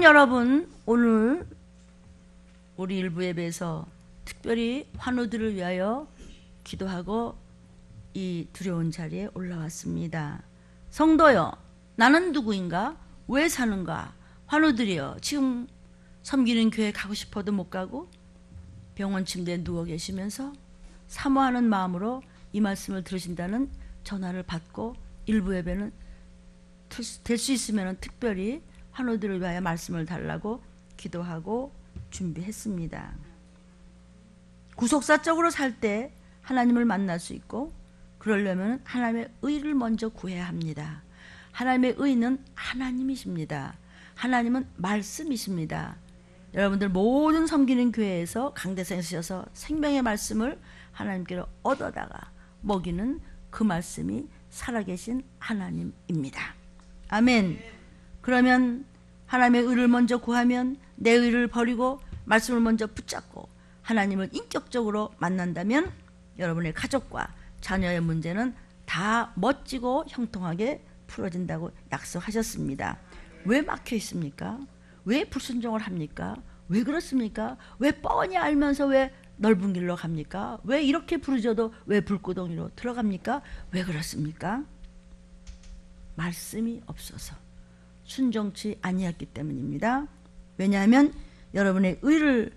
여러분, 오늘 우리 일부 예배에서 특별히 환우들을 위하여 기도하고 이 두려운 자리에 올라왔습니다. 성도여, 나는 누구인가? 왜 사는가? 환우들이여, 지금 섬기는 교회 가고 싶어도 못 가고 병원 침대에 누워 계시면서 사모하는 마음으로 이 말씀을 들으신다는 전화를 받고 일부 예배는 될 수 있으면 특별히 환우들을 위하여 말씀을 달라고 기도하고 준비했습니다. 구속사적으로 살 때 하나님을 만날 수 있고, 그러려면 하나님의 의를 먼저 구해야 합니다. 하나님의 의는 하나님이십니다. 하나님은 말씀이십니다. 여러분들 모든 섬기는 교회에서 강대상에 서셔서 생명의 말씀을 하나님께로 얻어다가 먹이는 그 말씀이 살아계신 하나님입니다. 아멘. 그러면 하나님의 의를 먼저 구하면, 내 의를 버리고 말씀을 먼저 붙잡고 하나님을 인격적으로 만난다면 여러분의 가족과 자녀의 문제는 다 멋지고 형통하게 풀어진다고 약속하셨습니다. 왜 막혀 있습니까? 왜 불순종을 합니까? 왜 그렇습니까? 왜 뻔히 알면서 왜 넓은 길로 갑니까? 왜 이렇게 부르짖어도 왜 불구덩이로 들어갑니까? 왜 그렇습니까? 말씀이 없어서 순종치 아니했기 때문입니다. 왜냐하면 여러분의 의를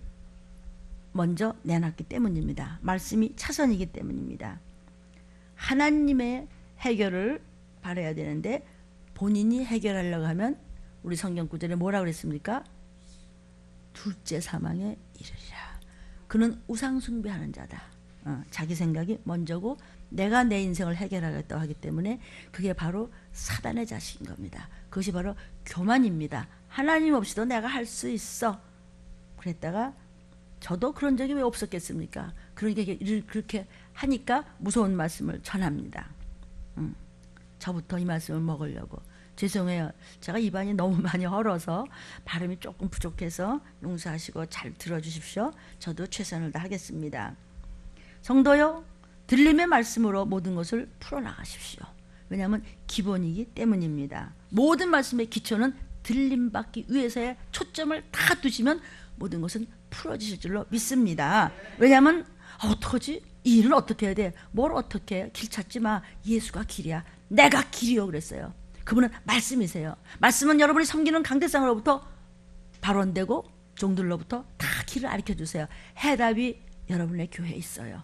먼저 내놨기 때문입니다. 말씀이 차선이기 때문입니다. 하나님의 해결을 바라야 되는데 본인이 해결하려고 하면 우리 성경 구절에 뭐라고 그랬습니까? 둘째 사망에 이르리라. 그는 우상 숭배하는 자다. 자기 생각이 먼저고 내가 내 인생을 해결하겠다고 하기 때문에 그게 바로 사단의 자식인 겁니다. 그것이 바로 교만입니다. 하나님 없이도 내가 할 수 있어. 그랬다가 저도 그런 적이 왜 없었겠습니까? 그러니까 그렇게 하니까 무서운 말씀을 전합니다. 저부터 이 말씀을 먹으려고. 죄송해요. 제가 입안이 너무 많이 헐어서 발음이 조금 부족해서 용서하시고 잘 들어주십시오. 저도 최선을 다하겠습니다. 성도요, 들림의 말씀으로 모든 것을 풀어나가십시오. 왜냐하면 기본이기 때문입니다. 모든 말씀의 기초는 들림받기 위해서의 초점을 다 두시면 모든 것은 풀어지실 줄로 믿습니다. 왜냐하면 어떡하지? 이 일은 어떻게 해야 돼? 뭘 어떻게 해? 길 찾지 마. 예수가 길이야. 내가 길이요 그랬어요. 그분은 말씀이세요. 말씀은 여러분이 섬기는 강대상으로부터 발원되고 종들로부터 다 길을 가르쳐주세요. 해답이 여러분의 교회에 있어요.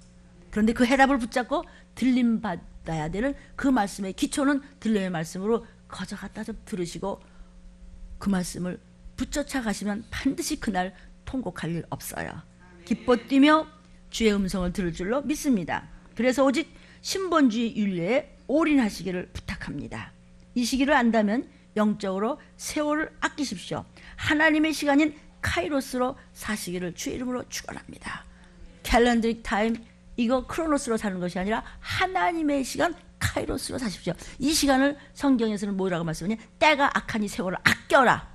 그런데 그 해답을 붙잡고 들림받아야 되는 그 말씀의 기초는 들림의 말씀으로 거저 갖다 좀 들으시고 그 말씀을 붙여차 가시면 반드시 그날 통곡할 일 없어요. 기뻐 뛰며 주의 음성을 들을 줄로 믿습니다. 그래서 오직 신본주의 윤례에 올인하시기를 부탁합니다. 이 시기를 안다면 영적으로 세월을 아끼십시오. 하나님의 시간인 카이로스로 사시기를 주의 이름으로 축원합니다. 캘렌드릭 타임, 이거 크로노스로 사는 것이 아니라 하나님의 시간 카이로스로 사십시오. 이 시간을 성경에서는 뭐라고 말씀하냐? 때가 악하니 세월을 아껴라.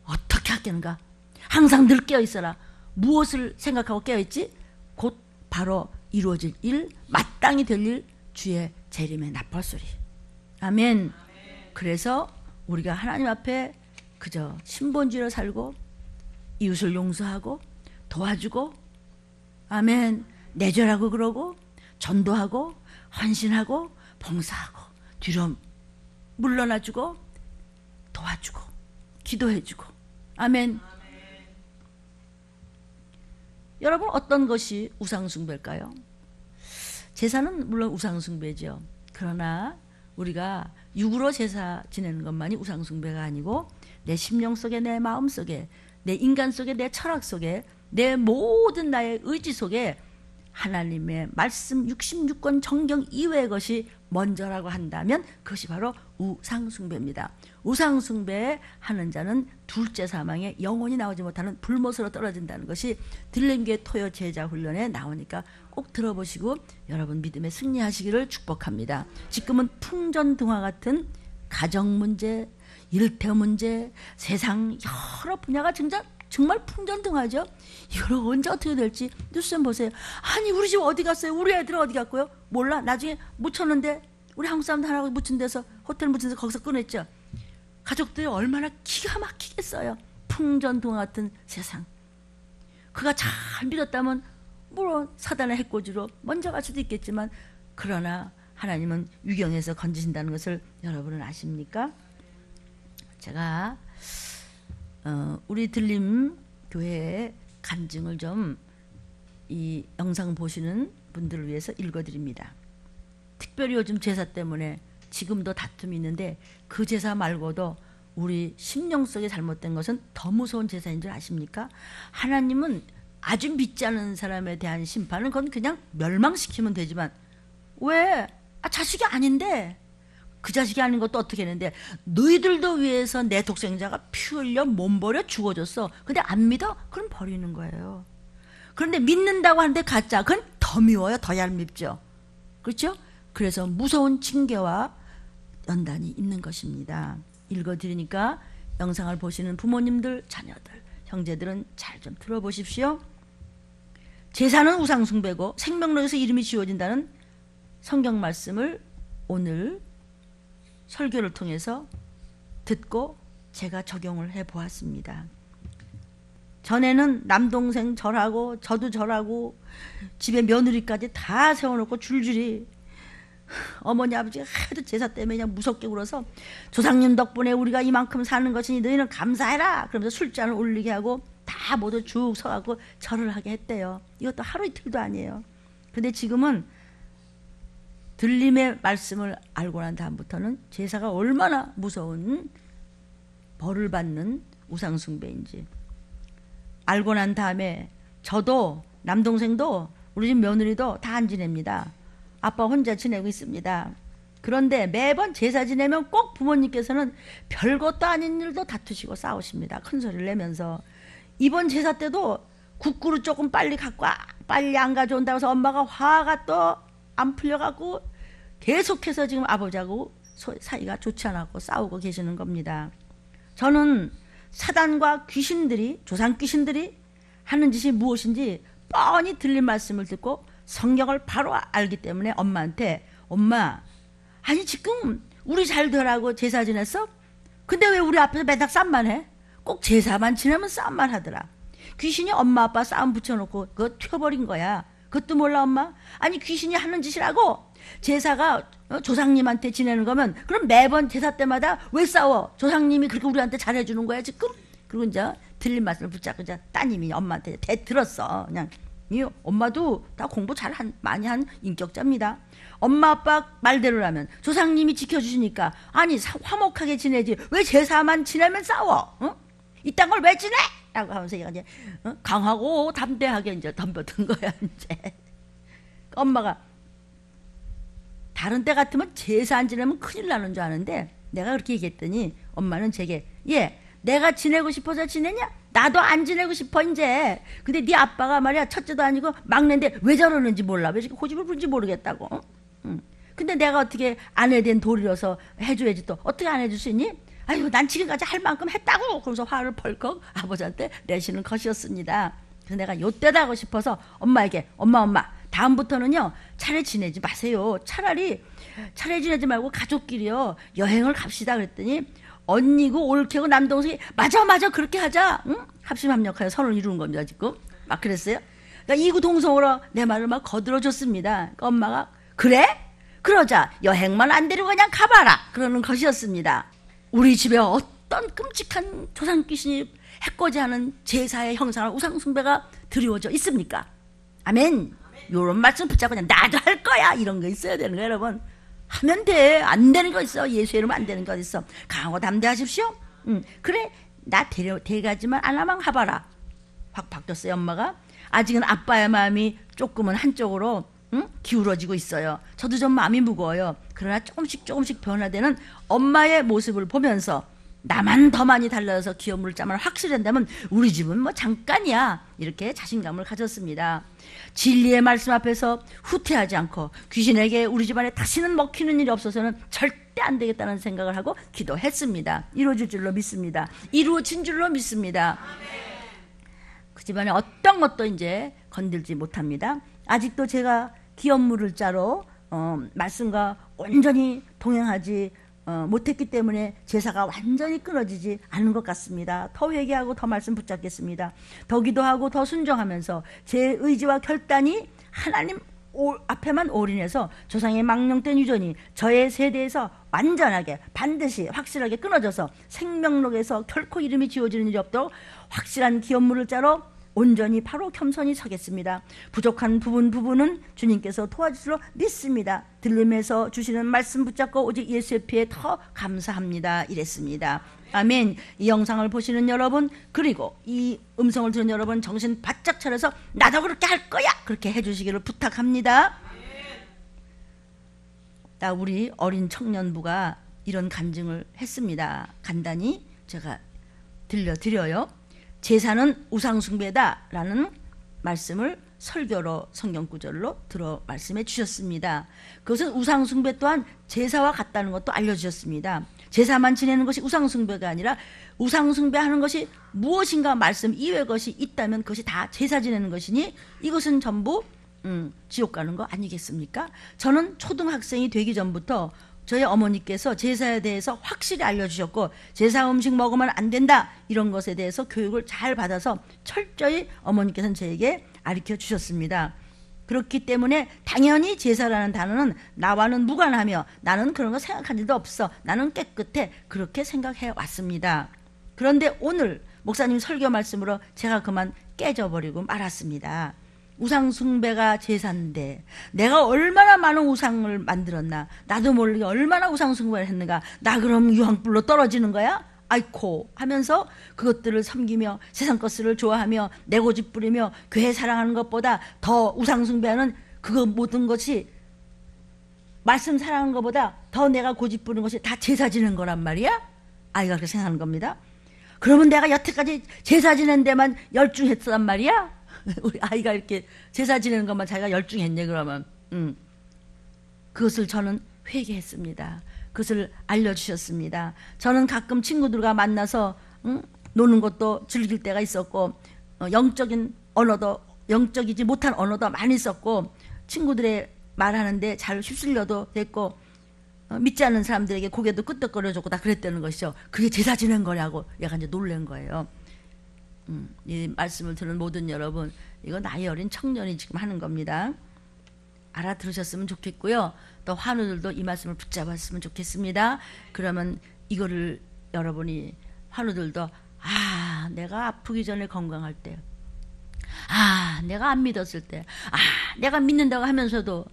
어떻게 아끼는가? 항상 늘 깨어있어라. 무엇을 생각하고 깨어있지? 곧 바로 이루어질 일, 마땅히 될 일, 주의 재림의 나팔소리. 아멘. 그래서 우리가 하나님 앞에 그저 신본주의로 살고 이웃을 용서하고 도와주고, 아멘, 내절하고 그러고 전도하고 헌신하고 봉사하고 뒤로 물러나주고 도와주고 기도해주고, 아멘. 여러분, 어떤 것이 우상숭배일까요? 제사는 물론 우상숭배죠. 그러나 우리가 육으로 제사 지내는 것만이 우상숭배가 아니고 내 심령 속에, 내 마음 속에, 내 인간 속에, 내 철학 속에, 내 모든 나의 의지 속에 하나님의 말씀 66권 정경 이외의 것이 먼저라고 한다면 그것이 바로 우상숭배입니다. 우상숭배 하는 자는 둘째 사망에 영혼이 나오지 못하는 불못으로 떨어진다는 것이 들림교회 토요 제자 훈련에 나오니까 꼭 들어보시고 여러분 믿음에 승리하시기를 축복합니다. 지금은 풍전등화 같은 가정 문제, 일터 문제, 세상 여러 분야가 정말 풍전등화죠. 이걸 언제 어떻게 될지 뉴스 좀 보세요. 아니, 우리 집 어디 갔어요? 우리 애들은 어디 갔고요? 몰라. 나중에 묻혔는데 우리 한국 사람들 하나가 묻힌 데서, 호텔 묻힌 데서 거기서 꺼냈죠. 가족들이 얼마나 기가 막히겠어요. 태풍전등 같은 세상. 그가 잘 믿었다면 물론 사단의 해코지로 먼저 갈 수도 있겠지만, 그러나 하나님은 위경에서 건지신다는 것을 여러분은 아십니까? 제가 우리 들림 교회의 간증을 좀 이 영상 보시는 분들을 위해서 읽어드립니다. 특별히 요즘 제사 때문에 지금도 다툼이 있는데, 그 제사 말고도 우리 심령 속에 잘못된 것은 더 무서운 제사인 줄 아십니까? 하나님은 아주 믿지 않은 사람에 대한 심판은 그건 그냥 멸망시키면 되지만, 왜? 자식이 아닌데, 그 자식이 아닌 것도 어떻게 했는데, 너희들도 위해서 내 독생자가 피 흘려 몸 버려 죽어줬어. 근데 안 믿어? 그럼 버리는 거예요. 그런데 믿는다고 하는데 가짜, 그건 더 미워요. 더 얄밉죠. 그렇죠? 그래서 무서운 징계와 연단이 있는 것입니다. 읽어드리니까 영상을 보시는 부모님들, 자녀들, 형제들은 잘 좀 들어보십시오. 제사는 우상숭배고 생명록에서 이름이 지워진다는 성경 말씀을 오늘 설교를 통해서 듣고 제가 적용을 해보았습니다. 전에는 남동생 절하고 저도 절하고 집에 며느리까지 다 세워놓고 줄줄이 어머니 아버지가 하도 제사 때문에 그냥 무섭게 울어서, 조상님 덕분에 우리가 이만큼 사는 것이니 너희는 감사해라 그러면서 술잔을 올리게 하고 다 모두 쭉 서갖고 절을 하게 했대요. 이것도 하루 이틀도 아니에요. 근데 지금은 들림의 말씀을 알고 난 다음부터는 제사가 얼마나 무서운 벌을 받는 우상숭배인지 알고 난 다음에, 저도 남동생도 우리 집 며느리도 다 안 지냅니다. 아빠 혼자 지내고 있습니다. 그런데 매번 제사 지내면 꼭 부모님께서는 별것도 아닌 일도 다투시고 싸우십니다. 큰 소리를 내면서. 이번 제사 때도 국그릇 조금 빨리 갖고 와, 빨리 안 가져온다고 해서 엄마가 화가 또 안 풀려갖고 계속해서 지금 아버지하고 사이가 좋지 않았고 싸우고 계시는 겁니다. 저는 사단과 귀신들이, 조상 귀신들이 하는 짓이 무엇인지 뻔히 들린 말씀을 듣고 성경을 바로 알기 때문에 엄마한테, 엄마, 아니 지금 우리 잘 되라고 제사 지냈어? 근데 왜 우리 앞에서 맨날 싸움만 해? 꼭 제사만 지내면 싸움만 하더라. 귀신이 엄마 아빠 싸움 붙여놓고 그거 튀어버린 거야. 그것도 몰라 엄마? 아니 귀신이 하는 짓이라고. 제사가 조상님한테 지내는 거면 그럼 매번 제사 때마다 왜 싸워? 조상님이 그렇게 우리한테 잘해주는 거야 지금? 그리고 이제 들린 말씀을 붙잡고 이제 따님이 엄마한테 대들었어. 그냥 이 엄마도 다 공부 많이 한 인격자입니다. 엄마 아빠 말대로라면 조상님이 지켜주시니까 아니 화목하게 지내지 왜 제사만 지내면 싸워? 어? 이딴 걸 왜 지내? 라고 하면서 얘가 이제 강하고 담대하게 이제 덤벼든 거야 이제. 엄마가 다른 때 같으면 제사 안 지내면 큰일 나는 줄 아는데, 내가 그렇게 얘기했더니 엄마는 제게, 예, 내가 지내고 싶어서 지내냐? 나도 안 지내고 싶어 이제. 근데 네 아빠가 말이야 첫째도 아니고 막내인데 왜 저러는지 몰라. 왜 이렇게 고집을 부른지 모르겠다고. 근데 내가 어떻게 아내 된 도리로서 해줘야지 또 어떻게 안 해줄 수 있니? 아이고 난 지금까지 할 만큼 했다고. 그러면서 화를 벌컥 아버지한테 내시는 것이었습니다. 그래서 내가 요때다 하고 싶어서 엄마에게, 엄마 다음부터는요 차례 지내지 마세요. 차라리 차례 지내지 말고 가족끼리요 여행을 갑시다. 그랬더니 언니고 올케고 남동생이 맞아 그렇게 하자. 응? 합심합력하여 선을 이루는 겁니다 지금. 막 그랬어요. 그러니까 이구동성으로 내 말을 막 거들어줬습니다. 그러니까 엄마가 그래? 그러자 여행만 안 데리고 그냥 가봐라 그러는 것이었습니다. 우리 집에 어떤 끔찍한 조상귀신이 해코지하는 제사의 형상을 우상숭배가 드리워져 있습니까? 아멘. 요런 말씀 붙잡고 그냥 나도 할 거야 이런 거 있어야 되는 거예요 여러분. 하면 돼. 안 되는 거 있어. 예수 이름 안 되는 거 있어. 강하고 담대하십시오. 그래 나 데려가지만 안 하면 해봐라. 확 바뀌었어요 엄마가. 아직은 아빠의 마음이 조금은 한쪽으로 기울어지고 있어요. 저도 좀 마음이 무거워요. 그러나 조금씩 변화되는 엄마의 모습을 보면서 나만 더 많이 달라져서 기업 물자만 확실한다면 우리 집은 뭐 잠깐이야 이렇게 자신감을 가졌습니다. 진리의 말씀 앞에서 후퇴하지 않고 귀신에게 우리 집안에 다시는 먹히는 일이 없어서는 절대 안 되겠다는 생각을 하고 기도했습니다. 이루어질 줄로 믿습니다. 이루어진 줄로 믿습니다. 그 집안에 어떤 것도 이제 건들지 못합니다. 아직도 제가 기업 물을 자로 말씀과 온전히 동행하지 못했기 때문에 제사가 완전히 끊어지지 않은 것 같습니다. 더 회개하고 더 말씀 붙잡겠습니다. 더 기도하고 더 순종하면서 제 의지와 결단이 하나님 앞에만 올인해서 조상의 망령된 유전이 저의 세대에서 완전하게 반드시 확실하게 끊어져서 생명록에서 결코 이름이 지워지는 일이 없도록 확실한 기업물을 짜러 온전히 바로 겸손히 서겠습니다. 부족한 부분은 주님께서 도와주시려 믿습니다. 들림에서 주시는 말씀 붙잡고 오직 예수의 피에 더 감사합니다. 이랬습니다. 아멘. 이 영상을 보시는 여러분, 그리고 이 음성을 들은 여러분, 정신 바짝 차려서 나도 그렇게 할 거야, 그렇게 해주시기를 부탁합니다. 우리 어린 청년부가 이런 간증을 했습니다. 간단히 제가 들려드려요. 제사는 우상숭배다라는 말씀을 설교로 성경구절로 들어 말씀해 주셨습니다. 그것은 우상숭배 또한 제사와 같다는 것도 알려주셨습니다. 제사만 지내는 것이 우상숭배가 아니라 우상숭배하는 것이 무엇인가 말씀 이외의 것이 있다면 그것이 다 제사 지내는 것이니 이것은 전부 지옥 가는 거 아니겠습니까? 저는 초등학생이 되기 전부터 저희 어머니께서 제사에 대해서 확실히 알려주셨고 제사 음식 먹으면 안 된다 이런 것에 대해서 교육을 잘 받아서 철저히 어머니께서는 저에게 가르쳐 주셨습니다. 그렇기 때문에 당연히 제사라는 단어는 나와는 무관하며 나는 그런 거 생각한 적도 없어, 나는 깨끗해, 그렇게 생각해 왔습니다. 그런데 오늘 목사님 설교 말씀으로 제가 그만 깨져버리고 말았습니다. 우상숭배가 제사인데 내가 얼마나 많은 우상을 만들었나, 나도 모르게 얼마나 우상숭배를 했는가, 나 그럼 유황불로 떨어지는 거야? 아이코 하면서 그것들을 섬기며 세상 것들을 좋아하며 내 고집 부리며 교회 사랑하는 것보다 더 우상숭배하는 그거 모든 것이 말씀 사랑하는 것보다 더 내가 고집 부리는 것이 다 제사 지는 거란 말이야? 아이가 그렇게 생각하는 겁니다. 그러면 내가 여태까지 제사 지낸 데만 열중했단 말이야? 우리 아이가 이렇게 제사 지내는 것만 자기가 열중했네 그러면. 그것을 저는 회개했습니다. 그것을 알려주셨습니다. 저는 가끔 친구들과 만나서 노는 것도 즐길 때가 있었고 영적인 언어도 영적이지 못한 언어도 많이 썼고 친구들의 말하는데 잘 휩쓸려도 됐고 믿지 않는 사람들에게 고개도 끄덕거려줬고 다 그랬다는 것이죠. 그게 제사 지낸 거냐고 얘가 이제 놀란 거예요. 이 말씀을 들은 모든 여러분, 이거 나이 어린 청년이 지금 하는 겁니다. 알아들으셨으면 좋겠고요. 또 환우들도 이 말씀을 붙잡았으면 좋겠습니다. 그러면 이거를 여러분이 환우들도 내가 아프기 전에 건강할 때, 내가 안 믿었을 때, 내가 믿는다고 하면서도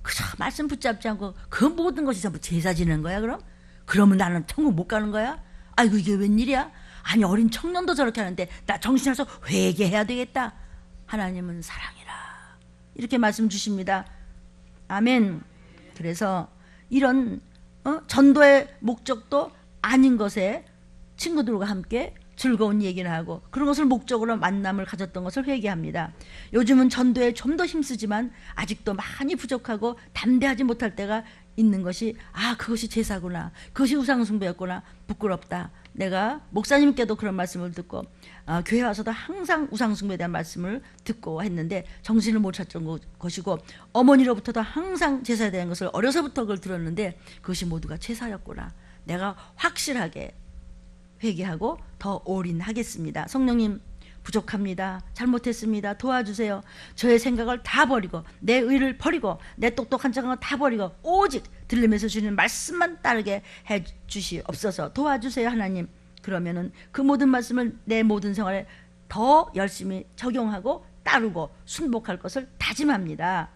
그저 말씀 붙잡지 않고 그 모든 것이 전부 제사 지는 거야 그럼? 그러면 나는 천국 못 가는 거야? 아이고 이게 웬일이야? 아니 어린 청년도 저렇게 하는데 나 정신차려서 회개해야 되겠다. 하나님은 사랑이라 이렇게 말씀 주십니다. 아멘. 그래서 이런 전도의 목적도 아닌 것에 친구들과 함께 즐거운 얘기를 하고 그런 것을 목적으로 만남을 가졌던 것을 회개합니다. 요즘은 전도에 좀 더 힘쓰지만 아직도 많이 부족하고 담대하지 못할 때가 있는 것이 그것이 제사구나, 그것이 우상숭배였구나, 부끄럽다. 내가 목사님께도 그런 말씀을 듣고 교회 와서도 항상 우상숭배에 대한 말씀을 듣고 했는데 정신을 못 찾던 것이고 어머니로부터도 항상 제사에 대한 것을 어려서부터 그걸 들었는데 그것이 모두가 제사였구나. 내가 확실하게 회개하고 더 올인하겠습니다. 성령님 부족합니다. 잘못했습니다. 도와주세요. 저의 생각을 다 버리고 내 의를 버리고 내 똑똑한 척을 다 버리고 오직 들리면서 주시는 말씀만 따르게 해주시옵소서. 도와주세요 하나님. 그러면은 그 모든 말씀을 내 모든 생활에 더 열심히 적용하고 따르고 순복할 것을 다짐합니다.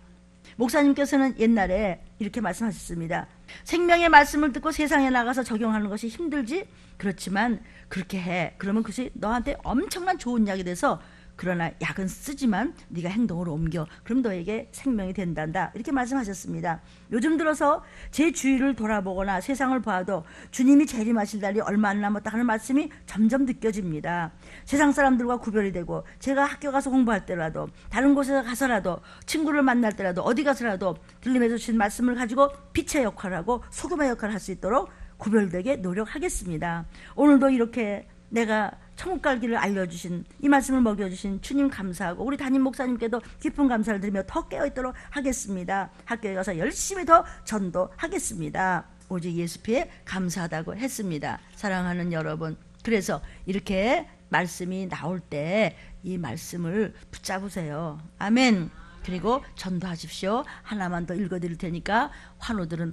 목사님께서는 옛날에 이렇게 말씀하셨습니다. 생명의 말씀을 듣고 세상에 나가서 적용하는 것이 힘들지? 그렇지만 그렇게 해. 그러면 그것이 너한테 엄청난 좋은 약이 돼서 그러나 약은 쓰지만 네가 행동으로 옮겨. 그럼 너에게 생명이 된단다. 이렇게 말씀하셨습니다. 요즘 들어서 제 주위를 돌아보거나 세상을 봐도 주님이 재림하실 날이 얼마 안 남았다 하는 말씀이 점점 느껴집니다. 세상 사람들과 구별이 되고 제가 학교 가서 공부할 때라도 다른 곳에 가서라도 친구를 만날 때라도 어디 가서라도 들림에서 주신 말씀을 가지고 빛의 역할을 하고 소금의 역할을 할 수 있도록 구별되게 노력하겠습니다. 오늘도 이렇게 내가 천국 갈 길을 알려주신 이 말씀을 먹여주신 주님 감사하고 우리 담임 목사님께도 깊은 감사를 드리며 더 깨어있도록 하겠습니다. 학교에 가서 열심히 더 전도하겠습니다. 오직 예수 피에 감사하다고 했습니다. 사랑하는 여러분, 그래서 이렇게 말씀이 나올 때 이 말씀을 붙잡으세요. 아멘. 그리고 전도하십시오. 하나만 더 읽어드릴 테니까 환우들은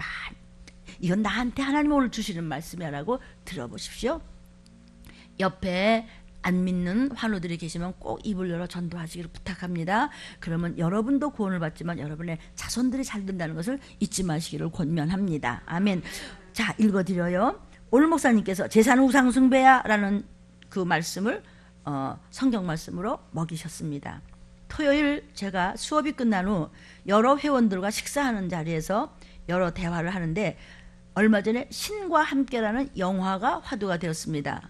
이건 나한테 하나님 오늘 주시는 말씀이라고 들어보십시오. 옆에 안 믿는 환우들이 계시면 꼭 입을 열어 전도하시기를 부탁합니다. 그러면 여러분도 구원을 받지만 여러분의 자손들이 잘 된다는 것을 잊지 마시기를 권면합니다. 아멘. 자, 읽어드려요. 오늘 목사님께서 제사는 우상 숭배야 라는 그 말씀을 성경 말씀으로 먹이셨습니다. 토요일 제가 수업이 끝난 후 여러 회원들과 식사하는 자리에서 여러 대화를 하는데 얼마 전에 신과 함께라는 영화가 화두가 되었습니다.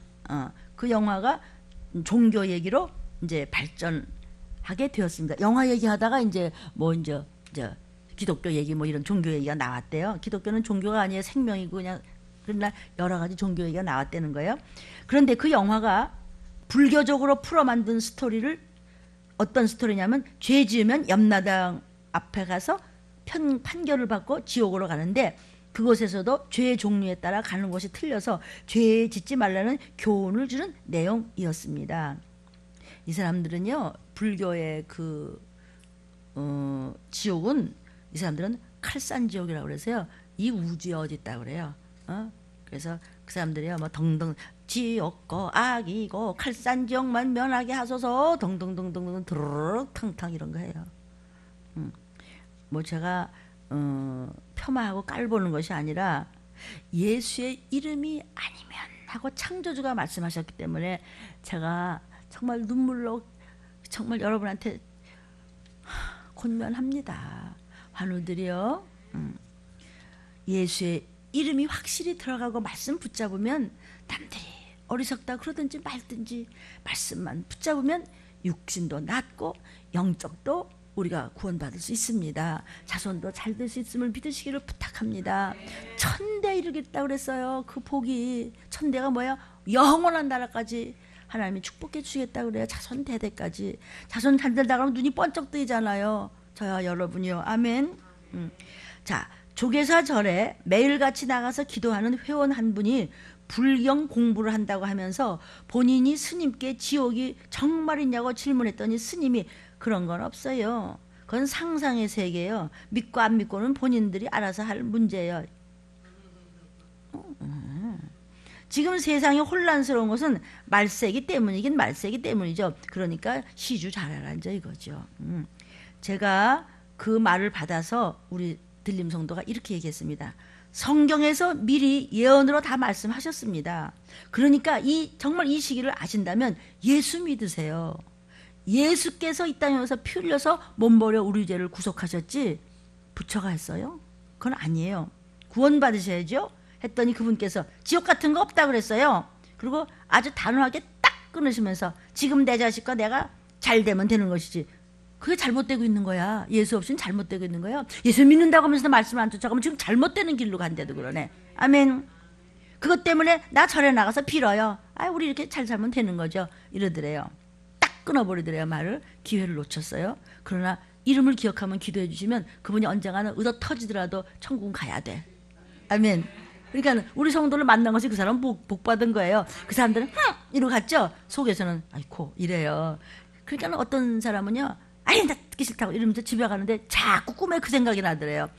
그 영화가 종교 얘기로 이제 발전하게 되었습니다. 영화 얘기하다가 이제 기독교 얘기 뭐 이런 종교 얘기가 나왔대요. 기독교는 종교가 아니에요. 생명이고 그냥 그러나 여러 가지 종교 얘기가 나왔다는 거예요. 그런데 그 영화가 불교적으로 풀어 만든 스토리를 어떤 스토리냐면 죄 지으면 염라당 앞에 가서 판결을 받고 지옥으로 가는데 그곳에서도 죄의 종류에 따라 가는 곳이 틀려서 죄 짓지 말라는 교훈을 주는 내용이었습니다. 이 사람들은요, 불교의 지옥은 이 사람들은 칼산지옥이라고 그래서요, 이 우주에 어디 있다고 그래요. 그래서 그 사람들이요, 뭐 덩덩 지옥고 악이고 칼산지옥만 면하게 하소서 덩덩덩덩 드르륵 탕탕 이런 거 해요. 뭐 제가 폄하하고 깔보는 것이 아니라 예수의 이름이 아니면 하고 창조주가 말씀하셨기 때문에 제가 정말 눈물로 정말 여러분한테 권면합니다. 환우들이요, 예수의 이름이 확실히 들어가고 말씀 붙잡으면 남들이 어리석다 그러든지 말든지 말씀만 붙잡으면 육신도 낫고 영적도 우리가 구원받을 수 있습니다. 자손도 잘 될 수 있음을 믿으시기를 부탁합니다. 천대 이르겠다 그랬어요. 그 복이 천대가 뭐야? 영원한 나라까지 하나님이 축복해 주시겠다 그래요. 자손 대대까지. 자손 잘 되다 그러면 눈이 번쩍 뜨이잖아요. 저야 여러분이요. 아멘. 자, 조계사절에 매일같이 나가서 기도하는 회원 한 분이 불경 공부를 한다고 하면서 본인이 스님께 지옥이 정말이냐고 질문했더니 스님이 그런 건 없어요. 그건 상상의 세계예요. 믿고 안 믿고는 본인들이 알아서 할 문제예요. 지금 세상이 혼란스러운 것은 말세기 때문이긴 말세기 때문이죠. 그러니까 시주 잘하라 이거죠. 제가 그 말을 받아서 우리 들림 성도가 이렇게 얘기했습니다. 성경에서 미리 예언으로 다 말씀하셨습니다. 그러니까 정말 이 시기를 아신다면 예수 믿으세요. 예수께서 이 땅에 와서 피 흘려서 몸버려 우리 죄를 구속하셨지 부처가 했어요? 그건 아니에요. 구원 받으셔야죠. 했더니 그분께서 지옥 같은 거 없다 그랬어요. 그리고 아주 단호하게 딱 끊으시면서 지금 내 자식과 내가 잘 되면 되는 것이지 그게 잘못되고 있는 거야. 예수 없이는 잘못되고 있는 거야. 예수 믿는다고 하면서 말씀을 안 쫓아가면 지금 잘못되는 길로 간대도 그러네. 아멘. 그것 때문에 나 절에 나가서 빌어요. 우리 이렇게 잘 살면 되는 거죠. 이러더래요. 딱 끊어버리더래요. 말을. 기회를 놓쳤어요. 그러나 이름을 기억하면 기도해 주시면 그분이 언젠가는 의도 터지더라도 천국은 가야 돼. 아멘. 그러니까 우리 성도를 만난 것이 그 사람은 복 받은 거예요. 그 사람들은 이러고 갔죠. 속에서는 아이고 이래요. 그러니까 어떤 사람은요, 나 듣기 싫다고 이러면서 집에 가는데 자꾸 꿈에 그 생각이 나더래요.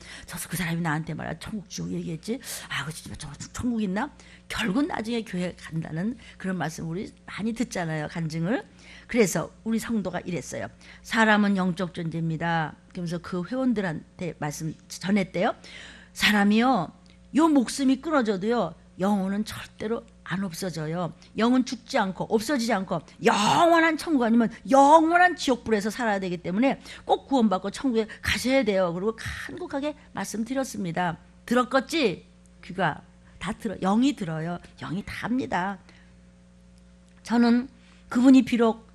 그 사람이 나한테 말이야 천국 지옥 얘기했지. 그 집에 천국 있나? 결국 나중에 교회 간다는 그런 말씀 우리 많이 듣잖아요. 간증을. 그래서 우리 성도가 이랬어요. 사람은 영적 존재입니다. 그러면서 그 회원들한테 말씀 전했대요. 사람이요, 요 목숨이 끊어져도요 영혼은 절대로 안 없어져요. 영은 죽지 않고 없어지지 않고 영원한 천국 아니면 영원한 지옥불에서 살아야 되기 때문에 꼭 구원받고 천국에 가셔야 돼요. 그리고 간곡하게 말씀드렸습니다. 들었겠지? 귀가 다 들어. 영이 들어요. 영이 다 합니다. 저는 그분이 비록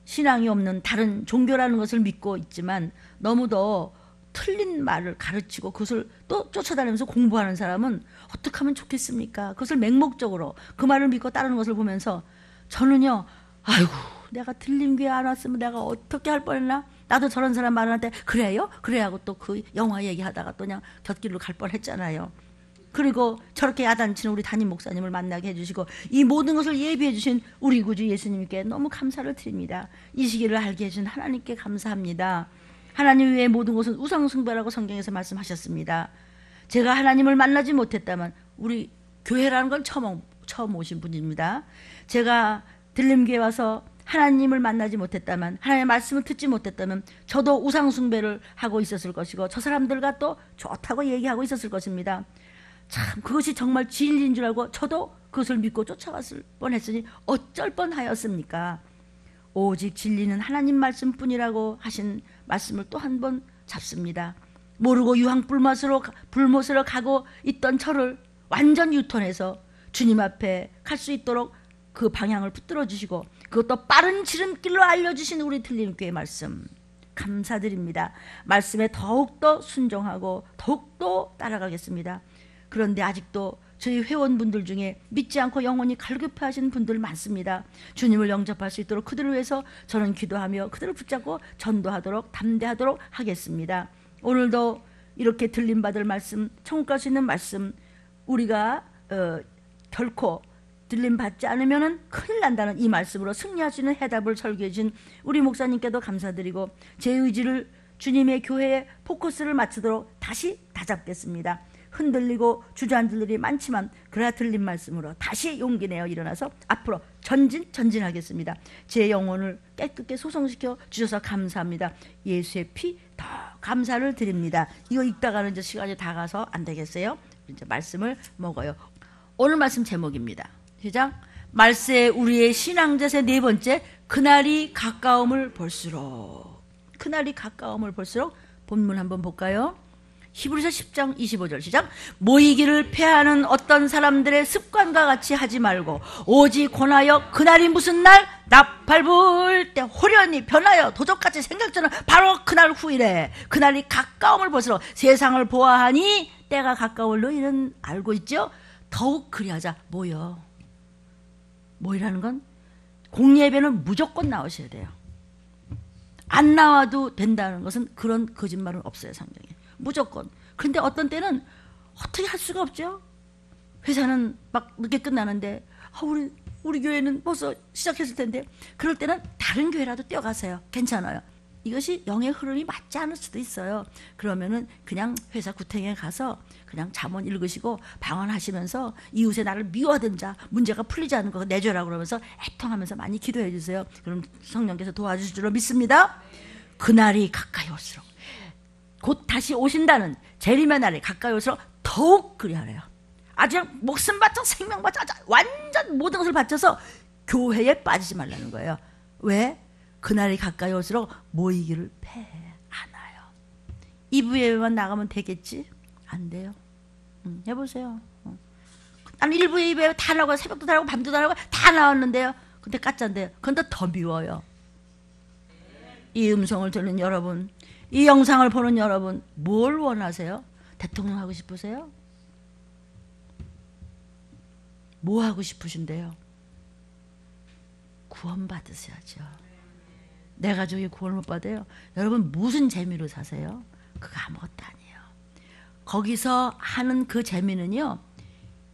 신앙이 없는 다른 종교라는 것을 믿고 있지만 너무도 틀린 말을 가르치고 그것을 또 쫓아다니면서 공부하는 사람은 어떻게 하면 좋겠습니까? 그것을 맹목적으로 그 말을 믿고 따르는 것을 보면서 저는요, 아이고 내가 들림교회 안 왔으면 내가 어떻게 할 뻔했나? 나도 저런 사람 말하는데 그래요? 그래 하고 또 그 영화 얘기하다가 또 그냥 곁길로 갈 뻔했잖아요. 그리고 저렇게 야단치는 우리 담임 목사님을 만나게 해주시고 이 모든 것을 예비해 주신 우리 구주 예수님께 너무 감사를 드립니다. 이 시기를 알게 해준 하나님께 감사합니다. 하나님 외에 모든 것은 우상숭배라고 성경에서 말씀하셨습니다. 제가 하나님을 만나지 못했다면 우리 교회라는 건 처음 오신 분입니다. 제가 들림교회 와서 하나님을 만나지 못했다면, 하나님의 말씀을 듣지 못했다면 저도 우상숭배를 하고 있었을 것이고 저 사람들과 또 좋다고 얘기하고 있었을 것입니다. 참 그것이 정말 진리인 줄 알고 저도 그것을 믿고 쫓아갔을 뻔했으니 어쩔 뻔하였습니까? 오직 진리는 하나님 말씀뿐이라고 하신 말씀을 또 한 번 잡습니다. 모르고 유황불못으로 가고 있던 저를 완전 유턴해서 주님 앞에 갈 수 있도록 그 방향을 붙들어 주시고 그것도 빠른 지름길로 알려주신 우리 들림교회 말씀 감사드립니다. 말씀에 더욱더 순종하고 더욱더 따라가겠습니다. 그런데 아직도 저희 회원분들 중에 믿지 않고 영혼이 갈급해하시는 분들 많습니다. 주님을 영접할 수 있도록 그들을 위해서 저는 기도하며 그들을 붙잡고 전도하도록 담대하도록 하겠습니다. 오늘도 이렇게 들림받을 말씀, 천국 갈 수 있는 말씀 우리가 결코 들림받지 않으면 큰일 난다는 이 말씀으로 승리할 수 있는 해답을 설교해 주신 우리 목사님께도 감사드리고 제 의지를 주님의 교회에 포커스를 맞추도록 다시 다잡겠습니다. 흔들리고 주저앉을 일이 많지만 그러나 들린 말씀으로 다시 용기 내어 일어나서 앞으로 전진하겠습니다. 제 영혼을 깨끗게 소성시켜 주셔서 감사합니다. 예수의 피 더 감사를 드립니다. 이거 읽다가는 이제 시간이 다 가서 안 되겠어요? 이제 말씀을 먹어요. 오늘 말씀 제목입니다. 시작. 말세 우리의 신앙자세 네 번째, 그날이 가까움을 볼수록. 그날이 가까움을 볼수록. 본문 한번 볼까요? 히브리서 10장 25절 시작. 모이기를 패하는 어떤 사람들의 습관과 같이 하지 말고 오직 권하여 그날이 무슨 날? 나팔 불 때 호련히 변하여 도적같이 생각처럼 바로 그날 후일에 그날이 가까움을 볼수록 세상을 보아하니 때가 가까울 너희는 알고 있죠? 더욱 그리하자. 모이라는 건 공예배는 무조건 나오셔야 돼요. 안 나와도 된다는 것은 그런 거짓말은 없어요. 성경에. 무조건. 그런데 어떤 때는 어떻게 할 수가 없죠. 회사는 막 늦게 끝나는데 우리 교회는 벌써 시작했을 텐데 그럴 때는 다른 교회라도 뛰어가세요. 괜찮아요. 이것이 영의 흐름이 맞지 않을 수도 있어요. 그러면은 그냥 회사 구탱에 가서 그냥 잠언 읽으시고 방언하시면서 이웃에 나를 미워하던 자 문제가 풀리지 않는 거 내줘라 그러면서 애통하면서 많이 기도해 주세요. 그럼 성령께서 도와주실 줄로 믿습니다. 그날이 가까이 올수록 곧 다시 오신다는 재림의 날이 가까이 올수록 더욱 그리하래요. 아주 그냥 목숨 바쳐 생명 바쳐 완전 모든 것을 바쳐서 교회에 빠지지 말라는 거예요. 왜? 그날이 가까이 올수록 모이기를 패하나요. 2부 예배만 나가면 되겠지? 안 돼요. 해보세요. 나는 1부 예배 다 나가고 새벽도 다 나가고 밤도 다 나가고 다 나왔는데요. 근데 가짜인데요. 근데 더 미워요. 이 음성을 듣는 여러분, 이 영상을 보는 여러분, 뭘 원하세요? 대통령 하고 싶으세요? 뭐 하고 싶으신데요? 구원 받으셔야죠. 내 가족이 구원을 못 받아요. 여러분 무슨 재미로 사세요? 그거 아무것도 아니에요. 거기서 하는 그 재미는요,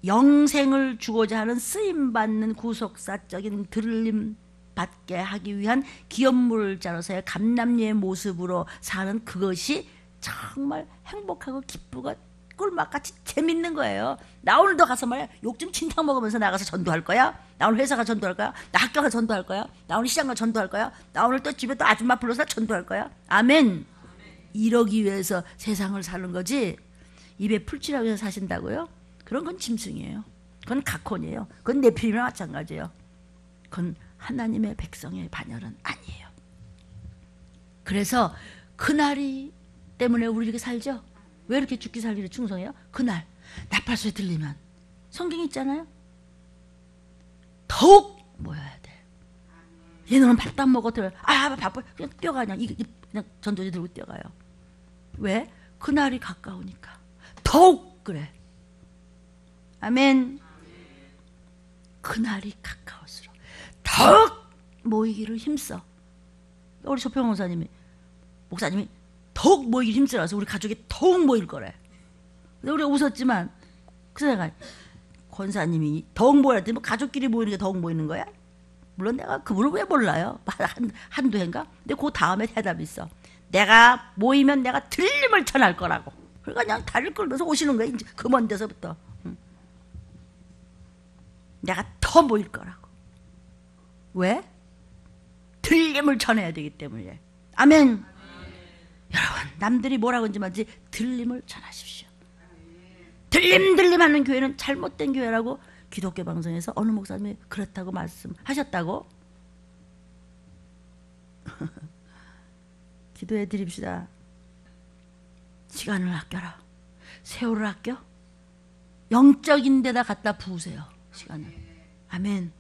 영생을 주고자 하는 쓰임받는 구속사적인 들림 받게 하기 위한 기업물자로서의 감남녀의 모습으로 사는 그것이 정말 행복하고 기쁘고 꿀맛같이 재밌는 거예요. 나 오늘도 가서 말이야 욕 좀 진탕 먹으면서 나가서 전도할 거야? 나 오늘 회사 가 전도할 거야? 나 학교 가 전도할 거야? 나 오늘 시장 가 전도할 거야? 나 오늘 또 집에 또 아줌마 불러서 전도할 거야? 아멘. 이러기 위해서 세상을 사는 거지 입에 풀칠하기 위해서 사신다고요? 그런 건 짐승이에요. 그건 가콘이에요. 그건 네피림이랑 마찬가지예요. 그건 하나님의 백성의 반열은 아니에요. 그래서 그날이 때문에 우리 이렇게 살죠? 왜 이렇게 죽기 살기를 충성해요? 그날 나팔 소리 들리면 성경이 있잖아요. 더욱 모여야 돼. 얘는 밥도 안 먹어 들어요. 바빠. 그냥 뛰어가. 그냥 전도지 들고 뛰어가요. 왜? 그날이 가까우니까. 더욱 그래. 아멘. 그날이 가까울수록 더욱 모이기를 힘써. 우리 조평 목사님이 더욱 모이기를 힘쓰라서 우리 가족이 더욱 모일 거래. 우리가 웃었지만 그 생각에 권사님이 더욱 모여야 했더니 뭐 가족끼리 모이는 게 더욱 모이는 거야? 물론 내가 그분을 왜 몰라요? 한두 해인가? 근데 그 다음에 대답이 있어. 내가 모이면 내가 들림을 전할 거라고. 그러니까 그냥 다리를 끌면서 오시는 거야. 이제 그 먼 데서부터. 내가 더 모일 거라고. 왜? 들림을 전해야 되기 때문에. 아멘. 여러분, 남들이 뭐라고 하는지 들림을 전하십시오. 들림 하는 교회는 잘못된 교회라고 기독교 방송에서 어느 목사님이 그렇다고 말씀하셨다고. 기도해 드립시다. 시간을 아껴라. 세월을 아껴. 영적인 데다 갖다 부으세요. 시간을. 아멘.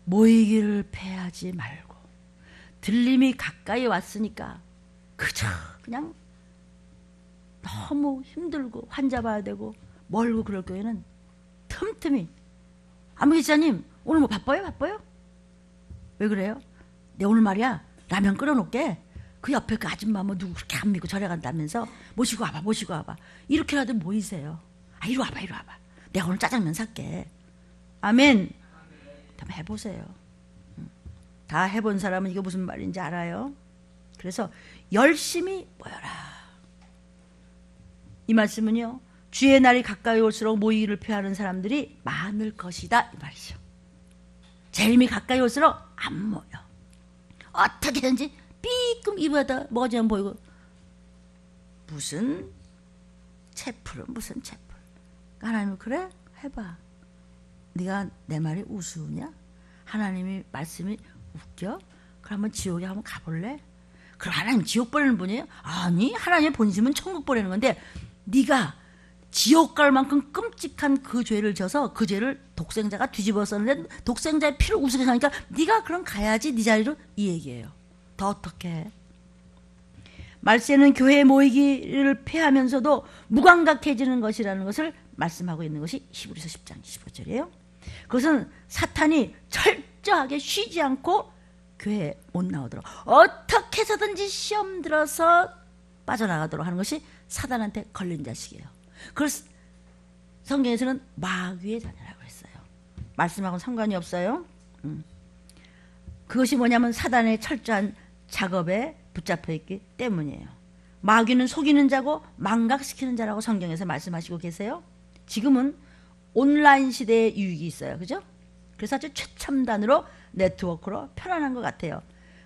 모이기를 패하지 말고 들림이 가까이 왔으니까 그저 그냥 너무 힘들고 환잡아야 되고 멀고 그럴 경우에는 틈틈이 안무 기자님 오늘 뭐 바빠요? 왜 그래요? 내 오늘 말이야 라면 끓여놓게. 그 옆에 그 아줌마 뭐 누구 그렇게 안 믿고 저래 간다면서 모시고 와봐 이렇게라도 모이세요. 아 이리 와봐 내가 오늘 짜장면 살게. 아멘. 한번 해보세요. 다 해본 사람은 이게 무슨 말인지 알아요. 그래서 열심히 모여라. 이 말씀은요, 주의 날이 가까이 올수록 모이기를 피하는 사람들이 많을 것이다 이 말이죠. 재림이 가까이 올수록 안 모여. 어떻게든지 삐끔 입에다 뭐가 좀 보이고 무슨 채플은 무슨 채플. 하나님은 그래? 해봐. 네가 내 말이 우스우냐? 하나님이 말씀이 웃겨? 그러면 지옥에 한번 가볼래? 그럼 하나님 지옥 보내는 분이에요? 아니, 하나님의 본심은 천국 보내는 건데 네가 지옥 갈 만큼 끔찍한 그 죄를 져서 그 죄를 독생자가 뒤집어 썼는데 독생자의 피를 우습게 하니까 네가 그럼 가야지 네 자리로, 이 얘기예요. 더 어떻게 해? 말세는 교회에 모이기를 패하면서도 무감각해지는 것이라는 것을 말씀하고 있는 것이 히브리서 10장 15절이에요. 그것은 사탄이 철저하게 쉬지 않고 교회에 못 나오도록 어떻게 해서든지 시험 들어서 빠져나가도록 하는 것이 사단한테 걸린 자식이에요. 그걸 성경에서는 마귀의 자녀라고 했어요. 말씀하고는 상관이 없어요. 그것이 뭐냐면 사단의 철저한 작업에 붙잡혀 있기 때문이에요. 마귀는 속이는 자고 망각시키는 자라고 성경에서 말씀하시고 계세요. 지금은 온라인 시대의 유익이 있어요. 그죠? 그래서 아주 최첨단으로 네트워크로 편안한 것 같아요.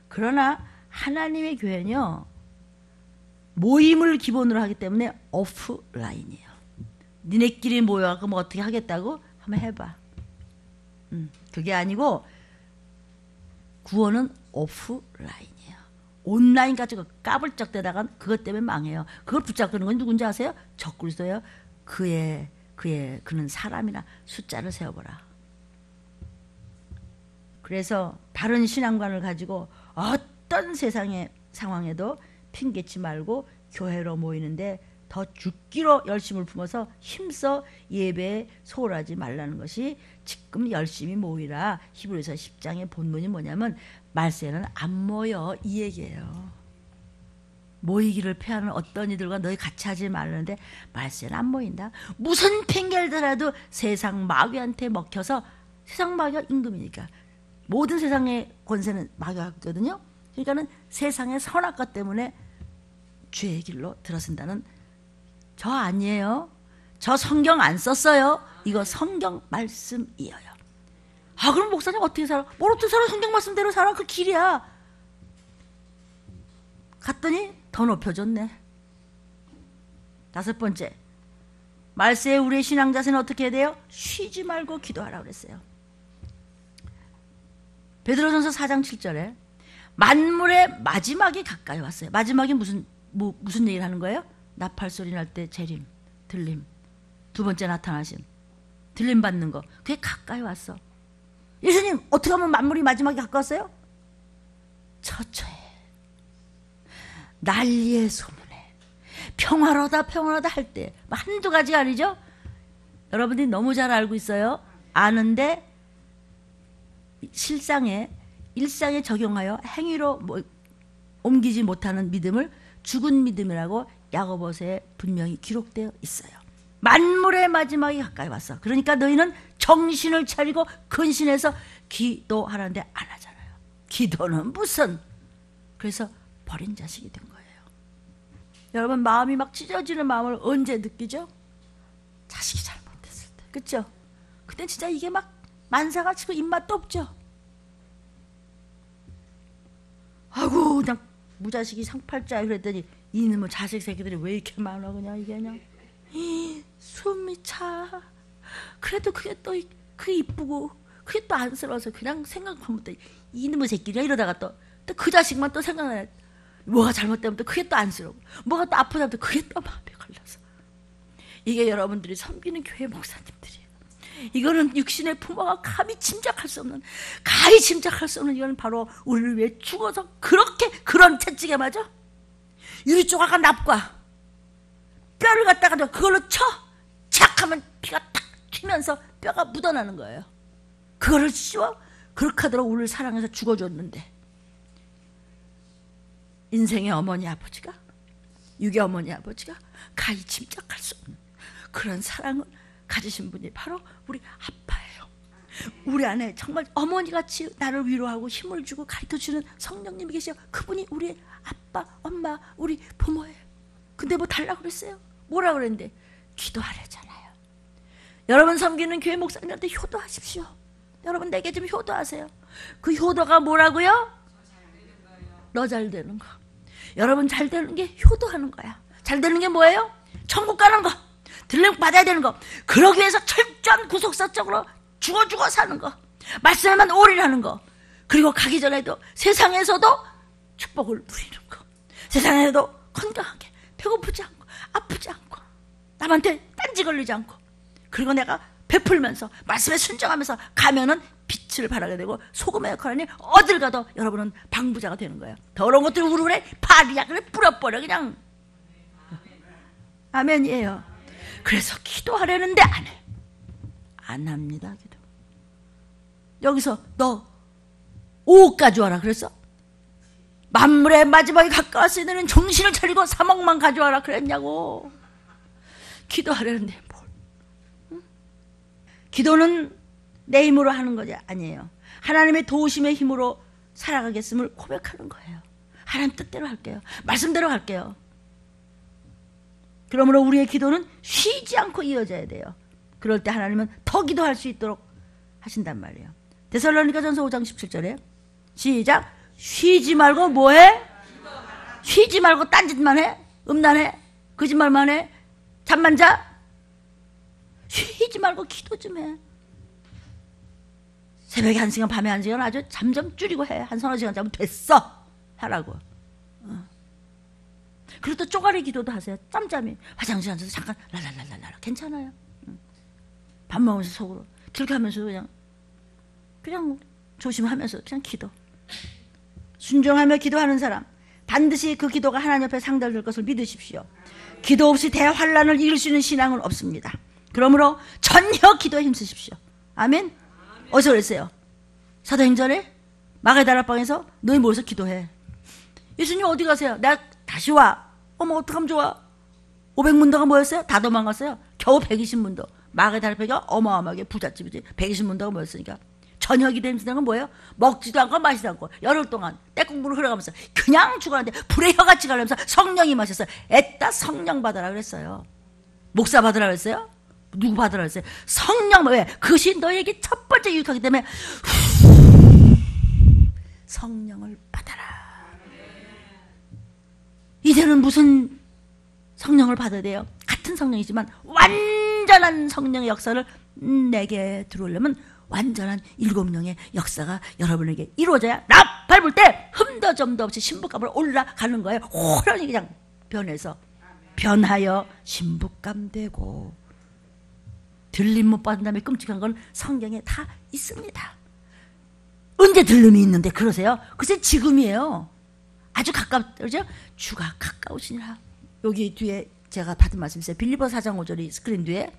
그러나 하나님의 교회는요, 모임을 기본으로 하기 때문에 오프라인이에요. 니네끼리 모여서 뭐 어떻게 하겠다고? 한번 해봐. 그게 아니고 구원은 오프라인이에요. 온라인 가지고 까불쩍대다가 그것 때문에 망해요. 그걸 붙잡는 건 누군지 아세요? 적그리스도예요. 그는 사람이나 숫자를 세워보라. 그래서 다른 신앙관을 가지고 어떤 세상의 상황에도 핑계치 말고 교회로 모이는데 더 죽기로 열심을 품어서 힘써 예배에 소홀하지 말라는 것이 지금 열심히 모이라. 히브리서 10장의 본문이 뭐냐면 말세는 안 모여 이 얘기예요. 모이기를 패하는 어떤 이들과 너희 같이 하지 말라는데 말세는 안 모인다. 무슨 핑계를 대라도 세상 마귀한테 먹혀서, 세상 마귀가 임금이니까 모든 세상의 권세는 마귀가 있거든요. 그러니까는 세상의 선악과 때문에 죄의 길로 들어선다는, 저 아니에요. 저 성경 안 썼어요. 이거 성경 말씀이에요. 아, 그럼 목사님 어떻게 살아? 뭘 어떻게 살아? 성경 말씀대로 살아. 그 길이야. 갔더니 더 높여줬네. 5번째, 말세에 우리의 신앙 자세는 어떻게 해야 돼요? 쉬지 말고 기도하라고 그랬어요. 베드로전서 4장 7절에 만물의 마지막이 가까이 왔어요. 마지막이 무슨 얘기를 하는 거예요? 나팔 소리 날 때 재림, 들림, 두 번째 나타나심, 들림 받는 거, 그게 가까이 왔어. 예수님, 어떻게 하면 만물이 마지막에 가까웠어요? 처처해, 난리의 소문에, 평화로다 할 때, 한두 가지가 아니죠. 여러분들이 너무 잘 알고 있어요. 아는데 일상에 적용하여 행위로 옮기지 못하는 믿음을 죽은 믿음이라고 야고보서에 분명히 기록되어 있어요. 만물의 마지막이 가까이 왔어. 그러니까 너희는 정신을 차리고 근신해서 기도하라는데 안 하잖아요. 기도는 무슨. 그래서 버린 자식이 된 거예요. 여러분 마음이 막 찢어지는 마음을 언제 느끼죠? 자식이 잘못했을 때. 그렇죠? 그때 진짜 이게 막 만사가 치고 입맛도 없죠. 아이고 그냥 무자식이 상팔자야 그랬더니 이놈의 자식 새끼들이 왜 이렇게 많아 그냥 이게 그냥 숨이 차. 그래도 그게 또 그게 이쁘고 그게 또 안쓰러워서 그냥 생각하면 또 이놈의 새끼야 이러다가 또 그 자식만 또 생각나요. 뭐가 잘못되면 또 그게 또 안쓰러워. 뭐가 또 아프다면 또 그게 또 마음에 걸려서. 이게 여러분들이 섬기는 교회 목사님들이에요. 이거는 육신의 부모가 가히 짐작할 수 없는 이건 바로 우리를 위해 죽어서 그렇게 그런 채찍에 맞아 유리 조각과 납과 뼈를 갖다가 그걸로 쳐 착하면 피가 탁 튀면서 뼈가 묻어나는 거예요. 그거를 씌워 그렇게 하도록 우리를 사랑해서 죽어줬는데 인생의 어머니 아버지가 육의 어머니 아버지가 가히 짐작할 수 없는 그런 사랑을 가지신 분이 바로 우리 아빠예요. 우리 안에 정말 어머니같이 나를 위로하고 힘을 주고 가르쳐주는 성령님이 계셔. 그분이 우리 아빠, 엄마, 우리 부모예요. 근데 뭐 달라고 그랬어요? 뭐라 그랬는데? 기도하래잖아요. 여러분 섬기는 교회 목사님한테 효도하십시오. 여러분 내게 좀 효도하세요. 그 효도가 뭐라고요? 너 잘 되는 거. 여러분 잘 되는 게 효도하는 거야. 잘 되는 게 뭐예요? 천국 가는 거. 들림 받아야 되는 거. 그러기 위해서 철저한 구속사적으로 죽어 사는 거. 말씀에만 올인하는 거. 그리고 가기 전에도 세상에서도 축복을 누리는 거. 세상에도 건강하게 배고프지 않고 아프지 않고 남한테 딴지 걸리지 않고 그리고 내가 베풀면서 말씀에 순종하면서 가면은 빛을 발하게 되고 소금의 역할하니 어딜 가도 여러분은 방부자가 되는 거예요. 더러운 것들 우르르 파리야 그래 뿌려버려 그냥. 아멘이에요. 그래서 기도하려는데 안 해. 안 합니다 기도. 여기서 너 5억 가져와라 그랬어? 만물의 마지막에 가까웠으니 너는 정신을 차리고 3억만 가져와라 그랬냐고. 기도하려는데 뭘. 응? 기도는 내 힘으로 하는 것이 아니에요. 하나님의 도우심의 힘으로 살아가겠음을 고백하는 거예요. 하나님 뜻대로 할게요. 말씀대로 할게요. 그러므로 우리의 기도는 쉬지 않고 이어져야 돼요. 그럴 때 하나님은 더 기도할 수 있도록 하신단 말이에요. 데살로니가전서 5장 17절에 시작. 쉬지 말고 뭐해? 쉬지 말고 딴짓만 해? 음란해? 거짓말만 해? 잠만 자? 쉬지 말고 기도 좀 해. 새벽에 1시간 밤에 1시간 아주 잠 좀 줄이고 해. 한 서너 시간 자면 됐어 하라고. 그리고 또 쪼가리 기도도 하세요. 짬짬이 화장실 앉아서 잠깐 랄랄랄랄라 괜찮아요. 밥 먹으면서 속으로 길게 하면서 그냥 조심하면서 그냥 기도. 순종하며 기도하는 사람 반드시 그 기도가 하나님 앞에 상달될 것을 믿으십시오. 기도 없이 대환란을 이길 수 있는 신앙은 없습니다. 그러므로 전혀 기도에 힘쓰십시오. 아멘. 어디서 그랬어요? 사도행전에 마가다락방에서 너희 모여서 기도해. 예수님 어디 가세요? 내가 다시 와. 어머 어떡하면 좋아. 500문도가 모였어요? 다 도망갔어요. 겨우 120문도. 마가다락방이 어마어마하게 부잣집이지. 120문도가 모였으니까. 전혀 기도 힘쓰는 건 뭐예요? 먹지도 않고 마시지도 않고 열흘 동안 때국물을 흘러가면서 그냥 죽었는데 불의 혀같이 가려면서 성령이 마셨어요. 애따 성령 받으라 그랬어요. 목사 받으라 그랬어요? 누구 받으라 그랬어요? 성령. 왜? 그것이 너에게 첫 번째 유익하기 때문에 성령을 받아라. 이제는 무슨 성령을 받아야 돼요? 같은 성령이지만 완전한 성령의 역사를 내게 들어오려면 완전한 7명의 역사가 여러분에게 이루어져야 나 밟을 때 흠도 점도 없이 신부감으로 올라가는 거예요. 호련히 그냥 변하여 신부감 되고. 들림 못 받은 다음에 끔찍한 건 성경에 다 있습니다. 언제 들림이 있는데 그러세요? 글쎄 지금이에요. 아주 가깝죠? 주가 가까우시니라. 여기 뒤에 제가 받은 말씀 있어요. 빌립보 4장 5절이 스크린 뒤에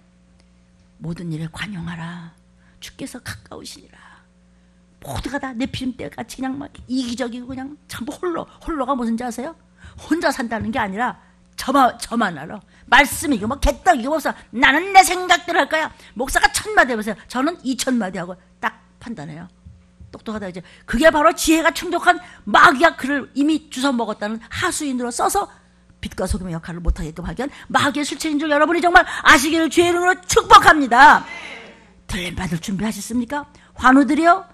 모든 일에 관용하라. 주께서 가까우시니라. 모두가 다 네피림 같이 그냥 막 이기적이고 그냥 전부 홀로가 무슨지 아세요? 혼자 산다는 게 아니라 저만 알아. 말씀이고 뭐 개떡이고 없어. 나는 내 생각대로 할 거야. 목사가 1000마디 해보세요. 저는 2000마디 하고 딱 판단해요. 똑똑하다 이제. 그게 바로 지혜가 충족한 마귀가 그를 이미 주워 먹었다는 하수인으로 써서 빛과 소금의 역할을 못하게끔 하기 위한 마귀의 실체인 줄 여러분이 정말 아시기를 주의 이름으로 축복합니다. 들림 받을 준비하셨습니까? 환우들이요?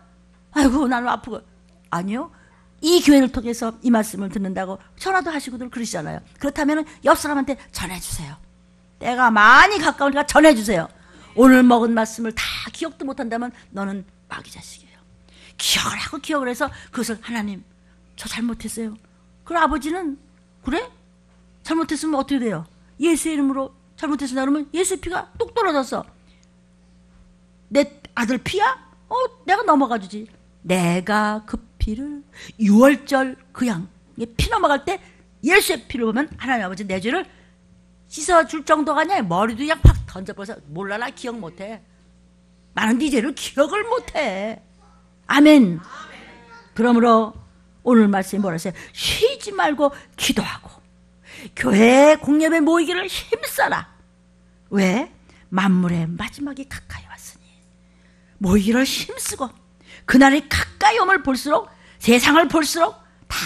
아이고 나는 아프고. 아니요. 이 교회를 통해서 이 말씀을 듣는다고 전화도 하시고들 그러시잖아요. 그렇다면 옆 사람한테 전해주세요. 때가 많이 가까우니까 전해주세요. 오늘 먹은 말씀을 다 기억도 못한다면 너는 마귀 자식이에요. 기억을 하고 기억을 해서 그것을 하나님 저 잘못했어요. 그럼 아버지는 그래? 잘못했으면 어떻게 돼요? 예수의 이름으로 잘못했으나 그러면 예수의 피가 뚝 떨어졌어. 내 아들 피야? 내가 넘어가 주지. 내가 그 피를 6월절 그 양에 피 넘어갈 때 예수의 피를 보면 하나님 아버지 내 죄를 씻어줄 정도가 아니야. 머리도 그냥 팍 던져버려서 몰라 나 기억 못해. 나는 네 죄를 기억을 못해. 아멘. 그러므로 오늘 말씀이 뭐라 했어요? 쉬지 말고 기도하고 교회 공예배 모이기를 힘써라. 왜? 만물의 마지막이 가까이 왔으니 모이기를 힘쓰고 그날이 가까이 오면 볼수록 세상을 볼수록 다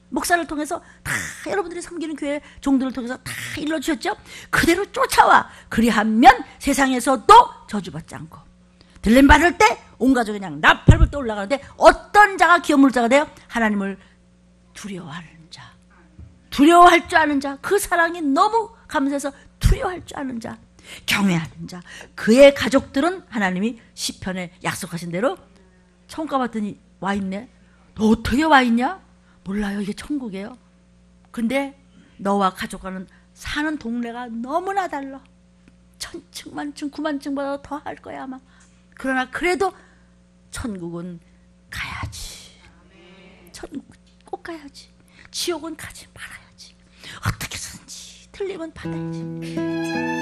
목사를 통해서 다 여러분들이 섬기는 교회 종들을 통해서 다 일러주셨죠. 그대로 쫓아와. 그리하면 세상에서도 저주받지 않고 들림 받을 때 온 가족이 그냥 나팔불 올라가는데 어떤 자가 기업물 자가 돼요? 하나님을 두려워하는 자, 두려워할 줄 아는 자, 그 사랑이 너무 감사해서 두려워할 줄 아는 자, 경외하는 자, 그의 가족들은 하나님이 시편에 약속하신 대로 천국 가봤더니 와 있네. 너 어떻게 와 있냐? 몰라요. 이게 천국이에요. 근데 너와 가족과는 사는 동네가 너무나 달라. 1000층, 만층, 9만층보다 더 할 거야 아마. 그러나 그래도 천국은 가야지. 천국 꼭 가야지. 지옥은 가지 말아야지. 어떻게 해서든지 틀리면 받아야지.